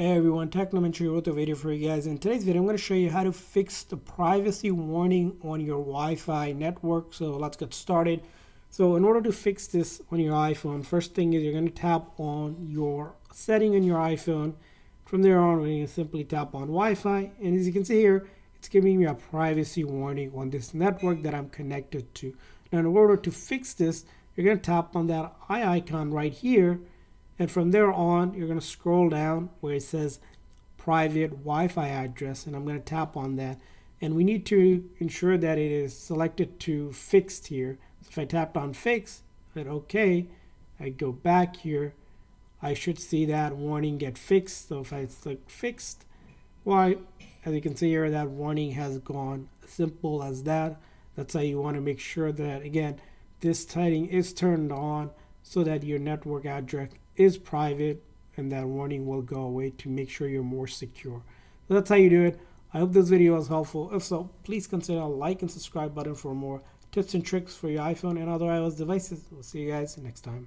Hey everyone, Technomentary wrote a video for you guys. In today's video, I'm going to show you how to fix the privacy warning on your Wi-Fi network. So let's get started. So in order to fix this on your iPhone, first thing is you're going to tap on your setting on your iPhone. From there on, we're going to simply tap on Wi-Fi. And as you can see here, it's giving me a privacy warning on this network that I'm connected to. Now in order to fix this, you're going to tap on that eye icon right here. And from there on, you're going to scroll down where it says private Wi-Fi address, and I'm going to tap on that. And we need to ensure that it is selected to fixed here. So if I tapped on fix, hit OK, I go back here, I should see that warning get fixed. So if I select fixed, well, as you can see here, that warning has gone. Simple as that. That's how you want to make sure that, again, this setting is turned on so that your network address is private and that warning will go away to make sure you're more secure. So that's how you do it. I hope this video was helpful. If so, please consider a like and subscribe button for more tips and tricks for your iPhone and other iOS devices. We'll see you guys next time.